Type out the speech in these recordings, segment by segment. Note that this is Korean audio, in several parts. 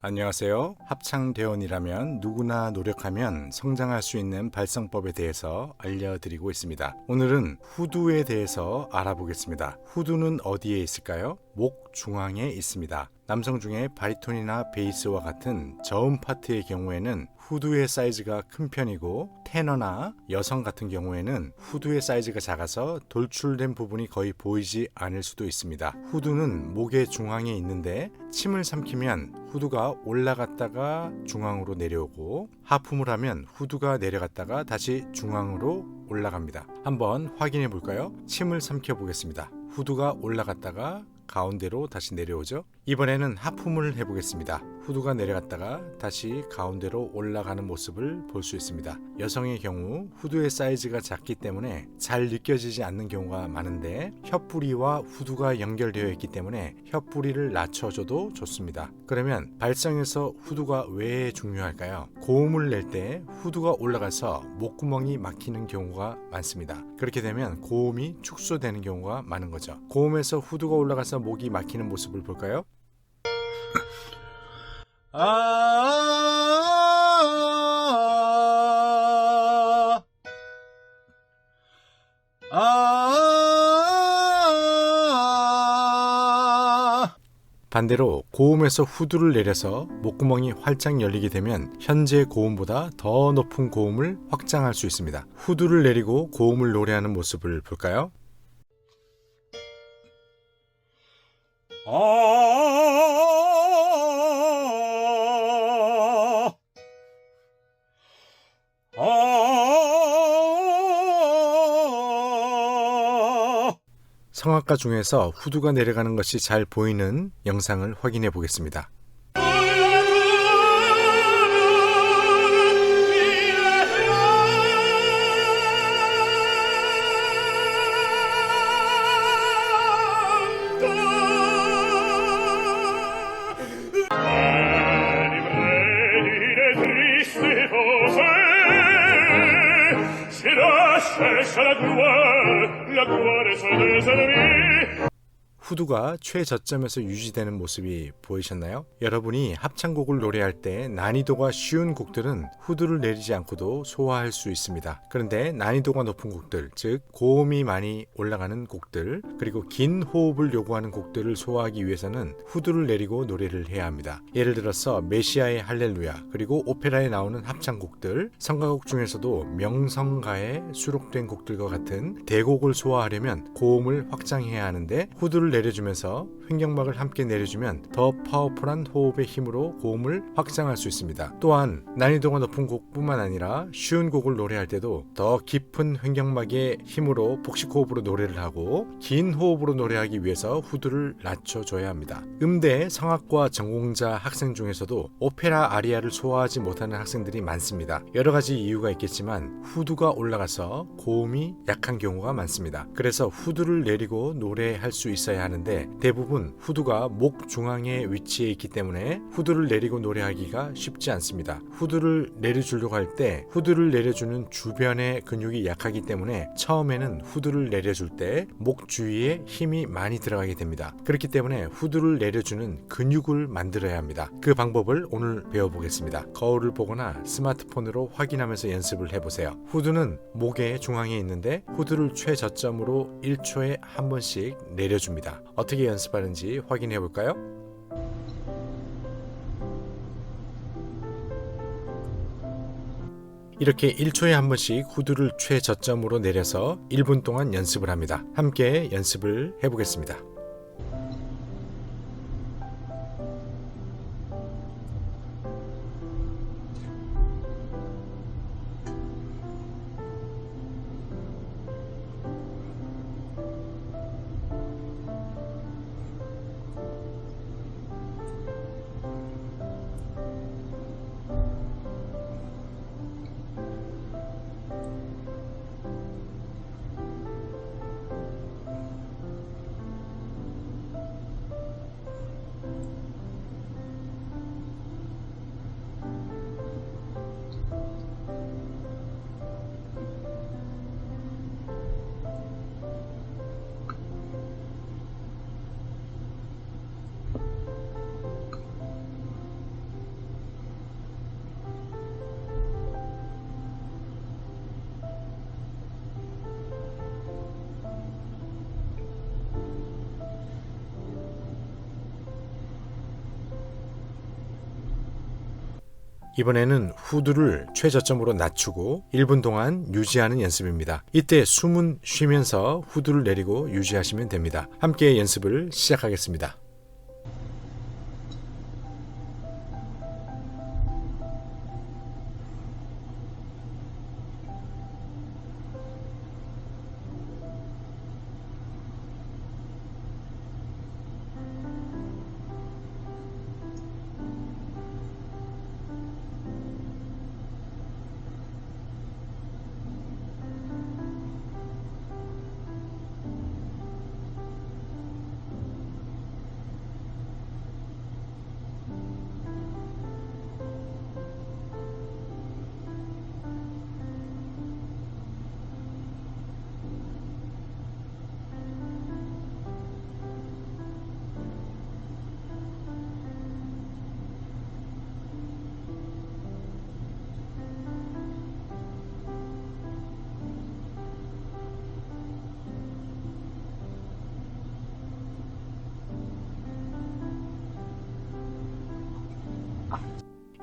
안녕하세요. 합창대원이라면 누구나 노력하면 성장할 수 있는 발성법에 대해서 알려드리고 있습니다. 오늘은 후두에 대해서 알아보겠습니다. 후두는 어디에 있을까요? 목 중앙에 있습니다. 남성 중에 바리톤이나 베이스와 같은 저음 파트의 경우에는 후두의 사이즈가 큰 편이고, 테너나 여성 같은 경우에는 후두의 사이즈가 작아서 돌출된 부분이 거의 보이지 않을 수도 있습니다. 후두는 목의 중앙에 있는데 침을 삼키면 후두가 올라갔다가 중앙으로 내려오고, 하품을 하면 후두가 내려갔다가 다시 중앙으로 올라갑니다. 한번 확인해 볼까요? 침을 삼켜 보겠습니다. 후두가 올라갔다가 가운데로 다시 내려오죠. 이번에는 하품을 해보겠습니다. 후두가 내려갔다가 다시 가운데로 올라가는 모습을 볼 수 있습니다. 여성의 경우 후두의 사이즈가 작기 때문에 잘 느껴지지 않는 경우가 많은데, 혀뿌리와 후두가 연결되어 있기 때문에 혀뿌리를 낮춰줘도 좋습니다. 그러면 발성에서 후두가 왜 중요할까요? 고음을 낼 때 후두가 올라가서 목구멍이 막히는 경우가 많습니다. 그렇게 되면 고음이 축소되는 경우가 많은 거죠. 고음에서 후두가 올라가서 목이 막히는 모습을 볼까요? 반대로 고음에서 후두를 내려서 목구멍이 활짝 열리게 되면 현재 고음보다 더 높은 고음을 확장할 수 있습니다. 후두를 내리고 고음을 노래하는 모습을 볼까요? 성악가 중에서 후두가 내려가는 것이 잘 보이는 영상을 확인해 보겠습니다. 후두가 최저점에서 유지되는 모습이 보이셨나요? 여러분이 합창곡을 노래할 때 난이도가 쉬운 곡들은 후두를 내리지 않고도 소화할 수 있습니다. 그런데 난이도가 높은 곡들, 즉 고음이 많이 올라가는 곡들, 그리고 긴 호흡을 요구하는 곡들을 소화하기 위해서는 후두를 내리고 노래를 해야 합니다. 예를 들어서 메시아의 할렐루야, 그리고 오페라에 나오는 합창곡들, 성가곡 중에서도 명성가에 수록된 곡들과 같은 대곡을 소화하려면 고음을 확장해야 하는데, 후두를 내려주면서 횡격막을 함께 내려주면 더 파워풀한 호흡의 힘으로 고음을 확장할 수 있습니다. 또한 난이도가 높은 곡뿐만 아니라 쉬운 곡을 노래할 때도 더 깊은 횡격막의 힘으로 복식호흡으로 노래를 하고, 긴 호흡으로 노래하기 위해서 후두를 낮춰줘야 합니다. 음대 성악과 전공자 학생 중에서도 오페라 아리아를 소화하지 못하는 학생들이 많습니다. 여러 가지 이유가 있겠지만 후두가 올라가서 고음이 약한 경우가 많습니다. 그래서 후두를 내리고 노래할 수 있어야 하는데, 대부분 후두가 목 중앙에 위치해 있기 때문에 후두를 내리고 노래하기가 쉽지 않습니다. 후두를 내려주려고 할 때 후두를 내려주는 주변의 근육이 약하기 때문에 처음에는 후두를 내려줄 때 목 주위에 힘이 많이 들어가게 됩니다. 그렇기 때문에 후두를 내려주는 근육을 만들어야 합니다. 그 방법을 오늘 배워보겠습니다. 거울을 보거나 스마트폰으로 확인하면서 연습을 해보세요. 후두는 목의 중앙에 있는데 후두를 최저점으로 1초에 한 번씩 내려줍니다. 어떻게 연습하는지 확인해 볼까요? 이렇게 1초에 한 번씩 후두를 최저점으로 내려서 1분 동안 연습을 합니다. 함께 연습을 해보겠습니다. 이번에는 후두를 최저점으로 낮추고 1분 동안 유지하는 연습입니다. 이때 숨은 쉬면서 후두를 내리고 유지하시면 됩니다. 함께 연습을 시작하겠습니다.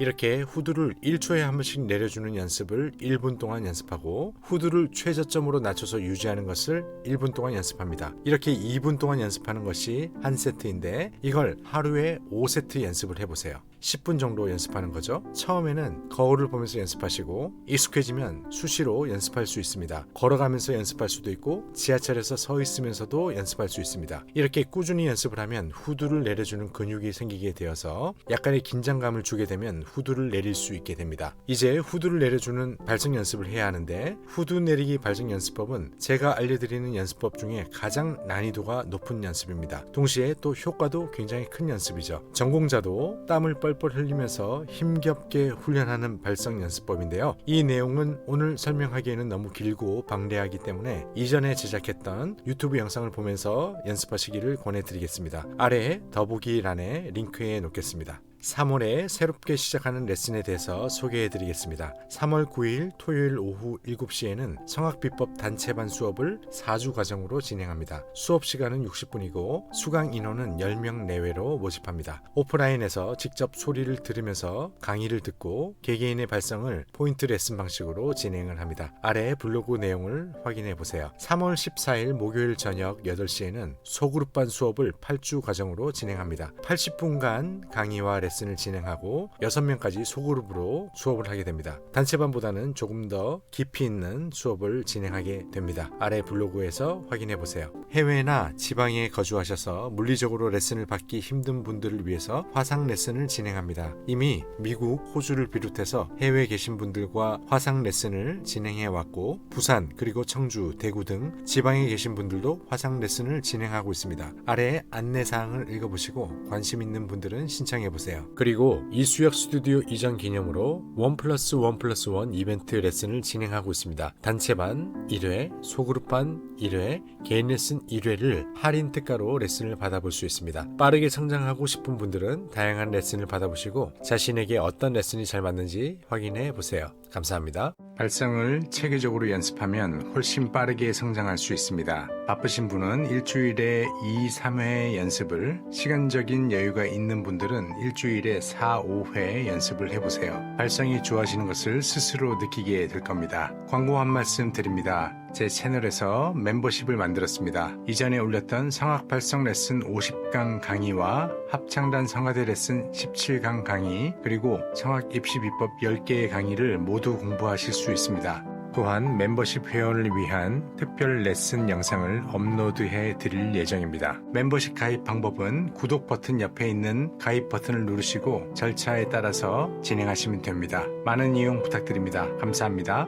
이렇게 후두를 1초에 한 번씩 내려주는 연습을 1분 동안 연습하고 후두를 최저점으로 낮춰서 유지하는 것을 1분 동안 연습합니다. 이렇게 2분 동안 연습하는 것이 한 세트인데 이걸 하루에 5세트 연습을 해보세요. 10분 정도 연습하는 거죠. 처음에는 거울을 보면서 연습하시고 익숙해지면 수시로 연습할 수 있습니다. 걸어가면서 연습할 수도 있고 지하철에서 서 있으면서도 연습할 수 있습니다. 이렇게 꾸준히 연습을 하면 후두를 내려주는 근육이 생기게 되어서 약간의 긴장감을 주게 되면 후두를 내릴 수 있게 됩니다. 이제 후두를 내려주는 발성 연습을 해야 하는데 후두 내리기 발성 연습법은 제가 알려드리는 연습법 중에 가장 난이도가 높은 연습입니다. 동시에 또 효과도 굉장히 큰 연습이죠. 전공자도 땀을 뻘뻘 흘리면서 힘겹게 훈련하는 발성 연습법인데요. 이 내용은 오늘 설명하기에는 너무 길고 방대하기 때문에 이전에 제작했던 유튜브 영상을 보면서 연습하시기를 권해드리겠습니다. 아래 더보기란에 링크해 놓겠습니다. 3월에 새롭게 시작하는 레슨에 대해서 소개해드리겠습니다. 3월 9일 토요일 오후 7시에는 성악비법 단체반 수업을 4주 과정으로 진행합니다. 수업 시간은 60분이고 수강 인원은 10명 내외로 모집합니다. 오프라인에서 직접 소리를 들으면서 강의를 듣고 개개인의 발성을 포인트 레슨 방식으로 진행을 합니다. 아래 블로그 내용을 확인해 보세요. 3월 14일 목요일 저녁 8시에는 소그룹반 수업을 8주 과정으로 진행합니다. 80분간 강의와 레슨을 진행하고 6명까지 소그룹으로 수업을 하게 됩니다. 단체반보다는 조금 더 깊이 있는 수업을 진행하게 됩니다. 아래 블로그에서 확인해 보세요. 해외나 지방에 거주하셔서 물리적으로 레슨을 받기 힘든 분들을 위해서 화상 레슨을 진행합니다. 이미 미국, 호주를 비롯해서 해외에 계신 분들과 화상 레슨을 진행해 왔고 부산, 그리고 청주, 대구 등 지방에 계신 분들도 화상 레슨을 진행하고 있습니다. 아래 안내사항을 읽어보시고 관심 있는 분들은 신청해 보세요. 그리고 이수혁 스튜디오 이전 기념으로 1+1+1 이벤트 레슨을 진행하고 있습니다. 단체반 1회, 소그룹반 1회, 개인 레슨 1회를 할인 특가로 레슨을 받아볼 수 있습니다. 빠르게 성장하고 싶은 분들은 다양한 레슨을 받아보시고 자신에게 어떤 레슨이 잘 맞는지 확인해 보세요. 감사합니다. 발성을 체계적으로 연습하면 훨씬 빠르게 성장할 수 있습니다. 바쁘신 분은 일주일에 2, 3회 연습을, 시간적인 여유가 있는 분들은 일주일에 4, 5회 연습을 해보세요. 발성이 좋아지는 것을 스스로 느끼게 될 겁니다. 광고 한 말씀 드립니다. 제 채널에서 멤버십을 만들었습니다. 이전에 올렸던 성악 발성 레슨 50강 강의와 합창단 성화대 레슨 17강 강의, 그리고 성악 입시 비법 10개의 강의를 모두 공부하실 수 있습니다. 또한 멤버십 회원을 위한 특별 레슨 영상을 업로드해 드릴 예정입니다. 멤버십 가입 방법은 구독 버튼 옆에 있는 가입 버튼을 누르시고 절차에 따라서 진행하시면 됩니다. 많은 이용 부탁드립니다. 감사합니다.